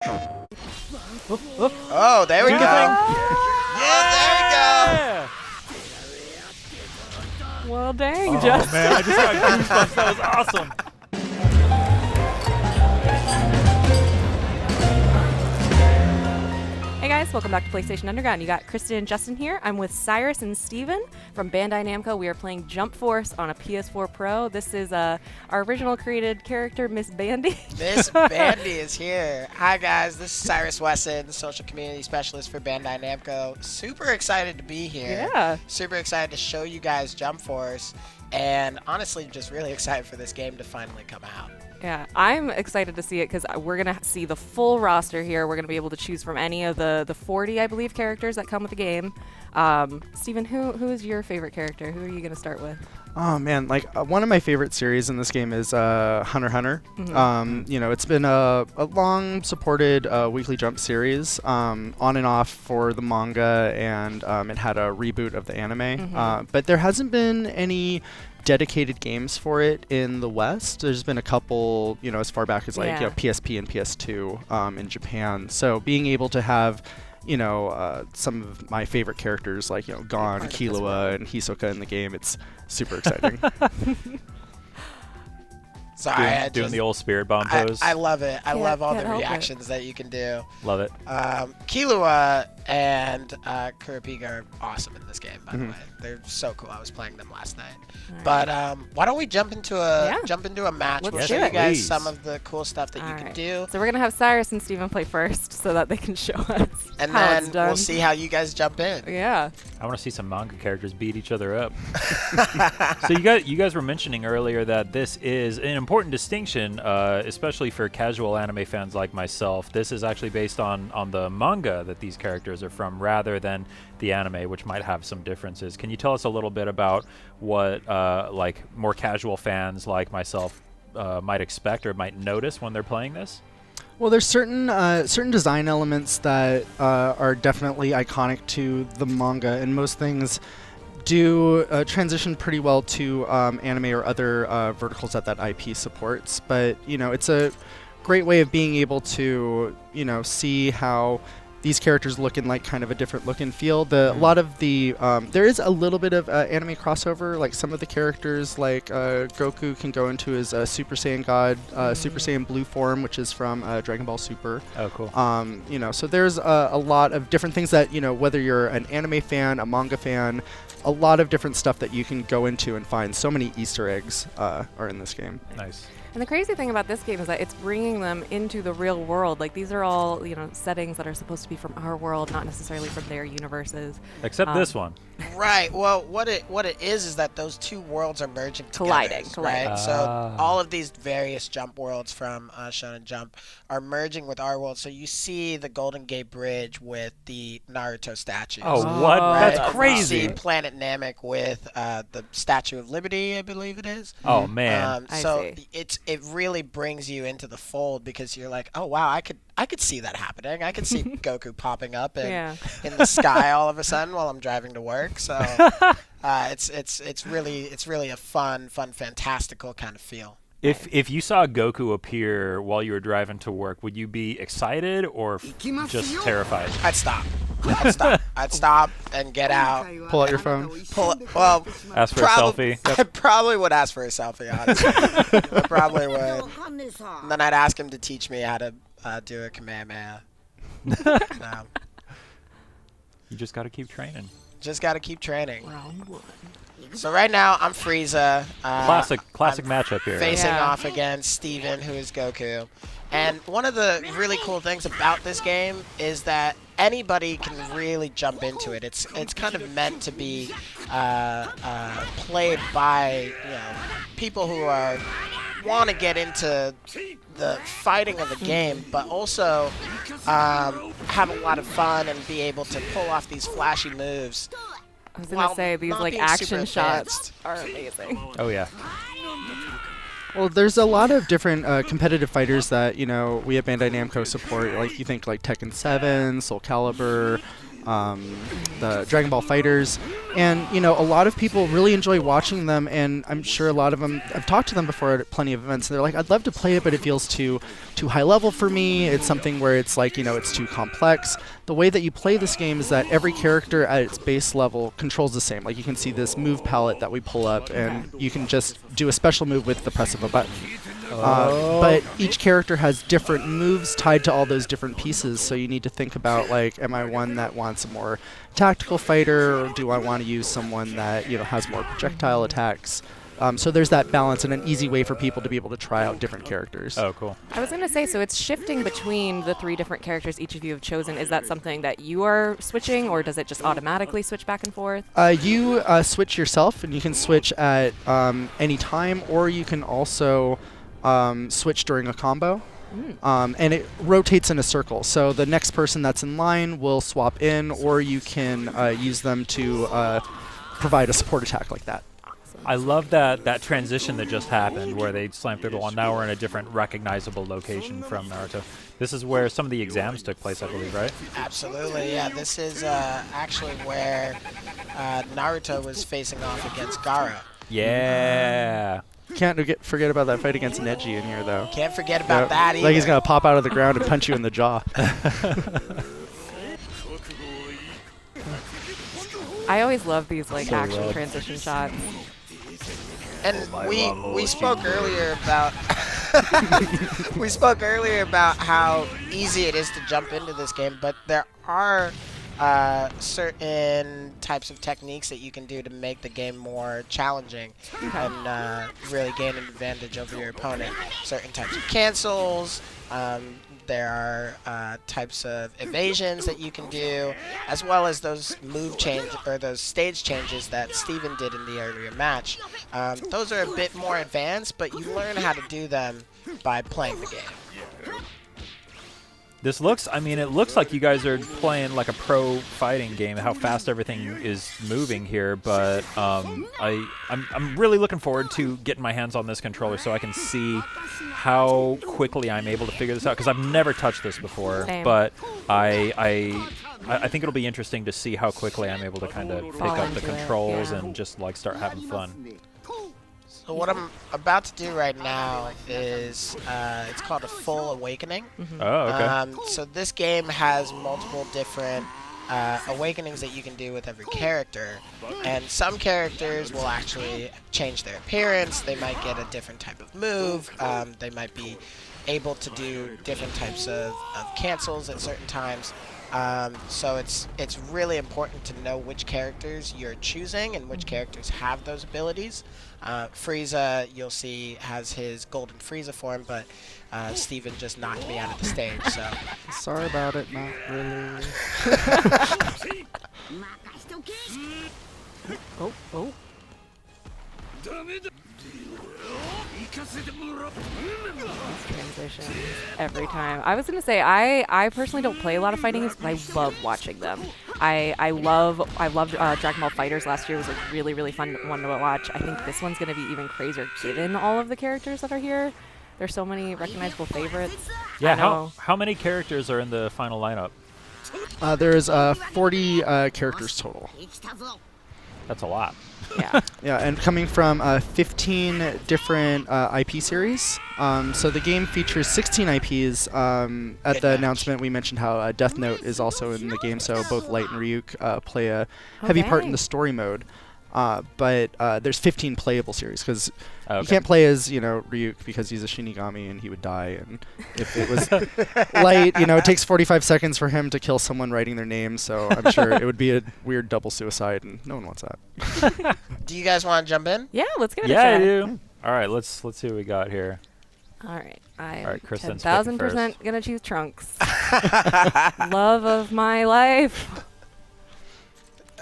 Oh, there we go. Yeah, there we go. Well, dang, Oh Justin. man, I just got goosebumps. That was awesome. Hey guys, welcome back to PlayStation Underground. You got Kristen and Justin here. I'm with Cyrus and Steven from Bandai Namco. We are playing Jump Force on a PS4 Pro. This is our original created character, Miss Bandy. Miss Bandy is here. Hi guys, this is Cyrus Wesson, the social community specialist for Bandai Namco. Super excited to be here. Yeah. Super excited to show you guys Jump Force, and honestly just really excited for this game to finally come out. Yeah, I'm excited to see it because we're going to see the full roster here. We're going to be able to choose from any of the 40, I believe, characters that come with the game. Steven, who is your favorite character? Who are you going to start with? Oh man, like one of my favorite series in this game is Hunter x Hunter. Mm-hmm. You know, it's been a long supported weekly Jump series, on and off for the manga, and it had a reboot of the anime. Mm-hmm. But there hasn't been any dedicated games for it in the West. There's been a couple, you know, as far back as like PSP and PS2 in Japan. So being able to have, you know, some of my favorite characters like, you know, Gon, Killua, and Hisoka in the game, it's super exciting. Sorry, doing the old spirit bomb pose. I love it. I love all the help it. reactions that you can do. Love it. Killua and Kurapika are awesome in this game, by the way. They're so cool. I was playing them last night. Right. But why don't we jump into a match? Let's We'll do show you it. guys Please. some of the cool stuff that you can do. So we're going to have Cyrus and Steven play first so that they can show us And how it's then done. we'll see how you guys jump in. Yeah. I want to see some manga characters beat each other up. So you guys were mentioning earlier that this is an important distinction, especially for casual anime fans like myself. This is actually based on the manga that these characters are from, rather than the anime, which might have some differences. Can you tell us a little bit about what like more casual fans like myself might expect or might notice when they're playing this? Well, there's certain design elements that are definitely iconic to the manga, and most things do transition pretty well to anime or other verticals that IP supports. But you know, it's a great way of being able to, you know, see how these characters look in like kind of a different look and feel. A lot of the there is a little bit of anime crossover. Like some of the characters, like Goku can go into his Super Saiyan God, Super Saiyan Blue form, which is from Dragon Ball Super. Oh, cool. You know, so there's a lot of different things that, you know, whether you're an anime fan, a manga fan, a lot of different stuff that you can go into and find. So many Easter eggs are in this game. Nice. And the crazy thing about this game is that it's bringing them into the real world. Like, these are all, you know, settings that are supposed to be from our world, not necessarily from their universes. Except this one. Right. Well, what it is that those two worlds are merging together. Colliding. Right. So all of these various Jump worlds from Shonen Jump are merging with our world. So you see the Golden Gate Bridge with the Naruto statues. Oh, what? Right? That's crazy. You see Planet Namek with the Statue of Liberty, I believe it is. Oh man. So it really brings you into the fold, because you're like, oh wow, I could see that happening. I could see Goku popping up in the sky all of a sudden while I'm driving to work. So it's really a fun, fantastical kind of feel. If you saw Goku appear while you were driving to work, would you be excited or just terrified? I'd stop. I'd stop and get out. Pull out your phone. Well, Ask for a selfie. I probably would ask for a selfie, honestly. I probably would. And then I'd ask him to teach me how to do a Kamehameha. No. You just got to keep training. Just got to keep training. Round one. So right now, I'm Frieza. Classic I'm matchup here. Facing off against Steven, who is Goku. And one of the really cool things about this game is that anybody can really jump into it. It's kind of meant to be played by, you know, people who want to get into the fighting of the game, but also have a lot of fun and be able to pull off these flashy moves. I was going to say, these not like being super action shots advanced. are amazing. Oh yeah. Well, there's a lot of different competitive fighters that, you know, we at Bandai Namco support. Like, you think like Tekken 7, Soul Calibur, the Dragon Ball Fighters, and a lot of people really enjoy watching them, and I'm sure a lot of them, I've talked to them before at plenty of events, and they're like, I'd love to play it, but it feels too high level for me. It's something where it's like, it's too complex. The way that you play this game is that every character at its base level controls the same. Like, you can see this move palette that we pull up, and you can just do a special move with the press of a button. But each character has different moves tied to all those different pieces, so you need to think about, like, am I one that wants a more tactical fighter, or do I want to use someone that has more projectile attacks? So there's that balance, and an easy way for people to be able to try out different characters. Oh, cool. I was going to say, so it's shifting between the 3 different characters each of you have chosen. Is that something that you are switching, or does it just automatically switch back and forth? You switch yourself, and you can switch at any time, or you can also switch during a combo. And it rotates in a circle, so the next person that's in line will swap in, or you can use them to provide a support attack like that. I love that transition that just happened where they slammed through the wall. Now we're in a different recognizable location from Naruto. This is where some of the exams took place, I believe, right? Absolutely, yeah. This is actually where Naruto was facing off against Gaara. Yeah. Can't forget about that fight against Neji in here, though. Can't forget about that either. Like he's going to pop out of the ground and punch you in the jaw. I always love these like So action rad. transition shots. And we spoke earlier about we spoke earlier about how easy it is to jump into this game, but there are certain types of techniques that you can do to make the game more challenging and really gain an advantage over your opponent. Certain types of cancels. There are types of evasions that you can do, as well as those move change or those stage changes that Steven did in the earlier match. Those are a bit more advanced, but you learn how to do them by playing the game. It looks like you guys are playing like a pro fighting game, how fast everything is moving here, but I'm really looking forward to getting my hands on this controller so I can see how quickly I'm able to figure this out, because I've never touched this before. Same. But I think it'll be interesting to see how quickly I'm able to kind of pick Fall up the into it, controls yeah. and just like start having fun. So what I'm about to do right now is it's called a full awakening. Oh, okay. So this game has multiple different awakenings that you can do with every character, and some characters will actually change their appearance. They might get a different type of move. They might be able to do different types of cancels at certain times. So it's really important to know which characters you're choosing and which characters have those abilities. Frieza, you'll see, has his golden Frieza form, but Steven just knocked me out of the stage, so... Sorry about it, not really. Oh. Transitions every time. I was gonna say I personally don't play a lot of fighting games, but I love watching them. I loved Dragon Ball Fighters last year. Was a really fun one to watch. I think this one's gonna be even crazier given all of the characters that are here. There's so many recognizable favorites. Yeah, how many characters are in the final lineup? There's 40 characters total. That's a lot. Yeah. Yeah, and coming from 15 different IP series. So the game features 16 IPs. At the announcement, we mentioned how Death Note is also in the game, so both Light and Ryuk play a heavy part in the story mode. But there's 15 playable series, because you can't play as Ryuk because he's a Shinigami and he would die. And if it was Light, it takes 45 seconds for him to kill someone writing their name. So I'm sure it would be a weird double suicide, and no one wants that. Do you guys want to jump in? Yeah, let's give it a Yeah, try. I do. All right, let's see what we got here. All right, I All right, Kristen's 10,000% gonna choose Trunks. Love of my life.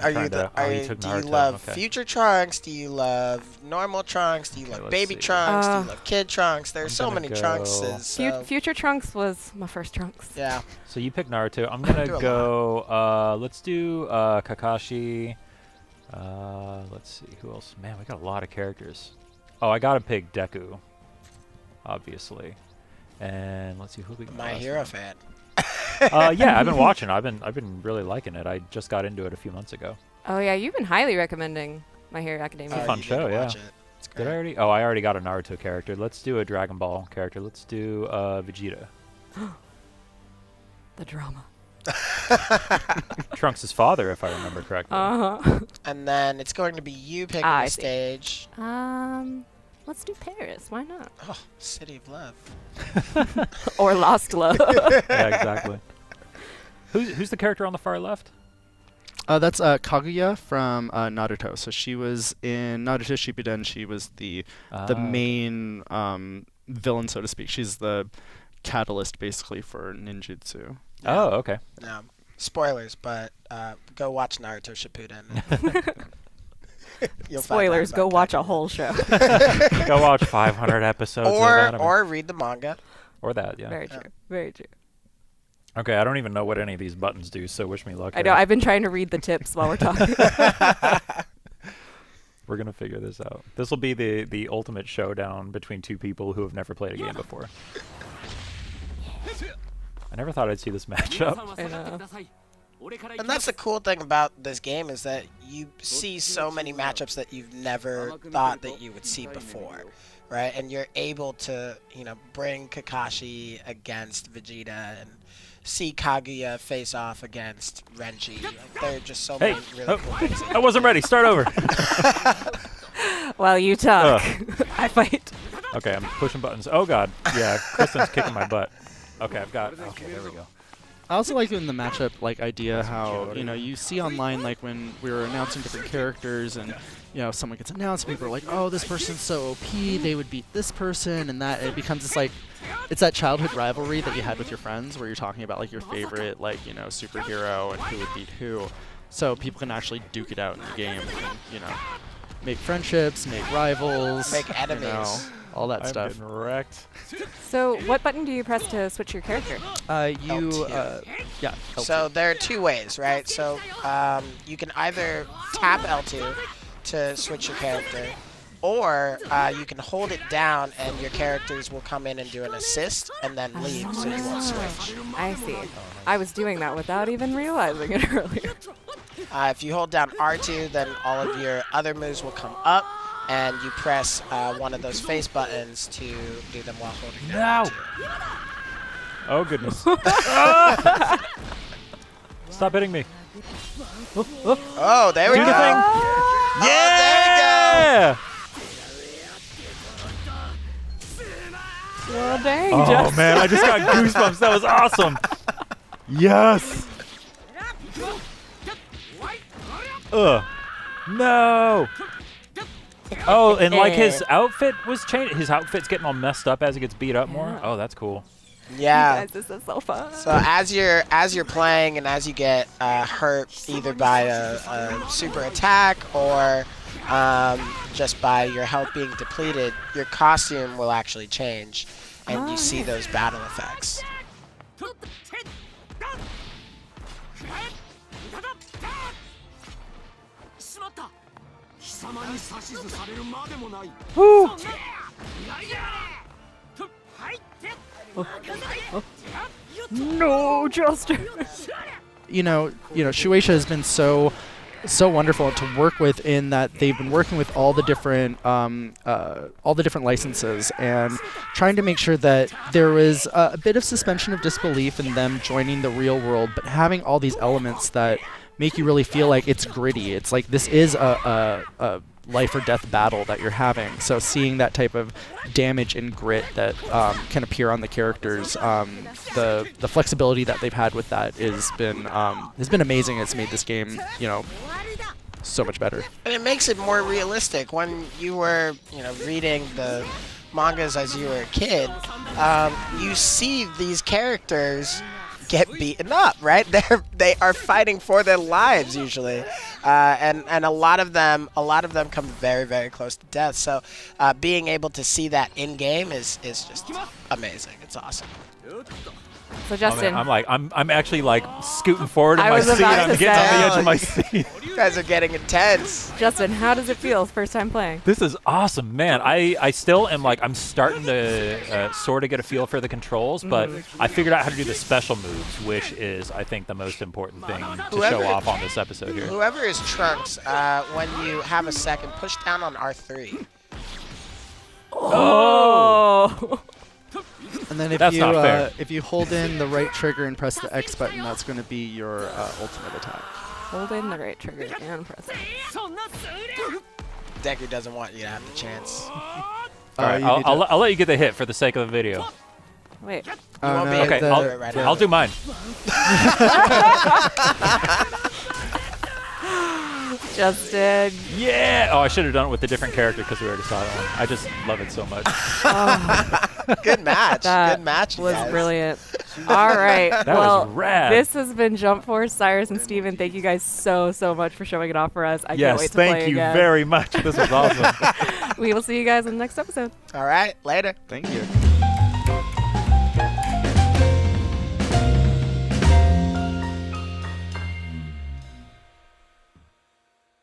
Are you Kinda. the, Oh, are you you, took do you Naruto, love okay. future Trunks? Do you love normal Trunks? Do you love let's baby see. Trunks? Do you love kid Trunks? There's I'm so gonna many go- Trunkses. So, Future Trunks was my first Trunks. yeah. So you pick Naruto. I'm Do gonna a go. Let's do Kakashi. Let's see who else. Man, we got a lot of characters. Oh, I gotta pick Deku, obviously. And let's see who we got. My last hero one. fan. Yeah, I've been watching. I've been really liking it. I just got into it a few months ago. Oh yeah, you've been highly recommending My Hero Academia. It's a fun you need show, to yeah. watch it. It's Did I great. already? Oh, I already got a Naruto character. Let's do a Dragon Ball character. Let's do Vegeta. The drama. Trunks' father, if I remember correctly. And then it's going to be you picking I the see. stage. Let's do Paris. Why not? Oh, City of Love. Or Lost Love. Yeah, exactly. Who's the character on the far left? That's Kaguya from Naruto. So she was in Naruto Shippuden. She was the main villain, so to speak. She's the catalyst, basically, for ninjutsu. Oh, okay. No, spoilers, but go watch Naruto Shippuden. You'll find out Spoilers, go about watch that. a whole show. Go watch 500 episodes of anime. Or read the manga. Or that, yeah. Very true. Very true. Okay, I don't even know what any of these buttons do, so wish me luck. I know. I've been trying to read the tips while we're talking. We're going to figure this out. This will be the ultimate showdown between two people who have never played a game before. I never thought I'd see this matchup. I know. And that's the cool thing about this game is that you see so many matchups that you've never thought that you would see before, right? And you're able to, bring Kakashi against Vegeta and see Kaguya face off against Renji. Like, there are just so many really cool things. I wasn't ready. Start over. While you talk, I fight. Okay, I'm pushing buttons. Oh, God. Yeah, Kristen's kicking my butt. Okay, okay, there we go. I also like in the matchup idea how you see online when we were announcing different characters and someone gets announced, people are like, oh, this person's so OP, they would beat this person, and that it becomes this it's that childhood rivalry that you had with your friends where you're talking about your favorite superhero and who would beat who, so people can actually duke it out in the game and make friendships, make rivals, Make enemies. all that I'm stuff. getting wrecked. So, what button do you press to switch your character? L2. So there are two ways, right? So you can either tap L2 to switch your character, or you can hold it down and your characters will come in and do an assist and then leave, so you won't switch. I see. I was doing that without even realizing it earlier. If you hold down R2, then all of your other moves will come up, and you press one of those face buttons to do them while holding down R2. Oh, goodness. Stop hitting me. Oh, there we Do go. the thing. Oh, there Well, dang, Oh, Justin. man, I just got goosebumps. That was awesome. Yes. Ugh. No. Oh, and his outfit was changed. His outfit's getting all messed up as he gets beat up more. Oh, that's cool. Yeah. Guys, this is so fun. So as you're playing and as you get hurt either by a super attack or just by your health being depleted, your costume will actually change, and you see those battle effects. Woo. No, Justin. Shueisha has been so wonderful to work with in that they've been working with all the different licenses and trying to make sure that there was a bit of suspension of disbelief in them joining the real world, but having all these elements that make you really feel like it's gritty. It's like this is a life or death battle that you're having. So seeing that type of damage and grit that can appear on the characters, the flexibility that they've had with that has been amazing. It's made this game, so much better. And it makes it more realistic. When you were, reading the mangas as you were a kid, you see these characters get beaten up, right? They are fighting for their lives usually, and a lot of them come very, very close to death. So being able to see that in game is just amazing. It's awesome. So Justin, I'm actually like scooting forward in I my was seat. about I'm to getting on the say. edge of my seat. You guys are getting intense. Justin, how does it feel first time playing? This is awesome, man. I still am like, I'm starting to sort of get a feel for the controls, but I figured out how to do the special moves, which is, I think, the most important thing to show off on this episode here. Whoever is Trunks, when you have a second, push down on R3. Oh! And then That's not fair. if you hold in the right trigger and press the X button, that's going to be your ultimate attack. Hold in the right trigger and press it. Deku doesn't want you to have the chance. All right, I'll let you get the hit for the sake of the video. Wait. won't be Okay, able to do it right now. I'll do mine. Justin. Yeah! Oh, I should have done it with a different character because we already saw that one. I just love it so much. Good match. That Good match, you was guys. brilliant. All right. That well, was rad. this has been Jump Force. Cyrus and Steven, thank you guys so much for showing it off for us. I can't wait to play thank you again. very much. This was awesome. We will see you guys in the next episode. All right, later. Thank you.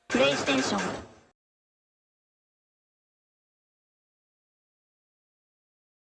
PlayStation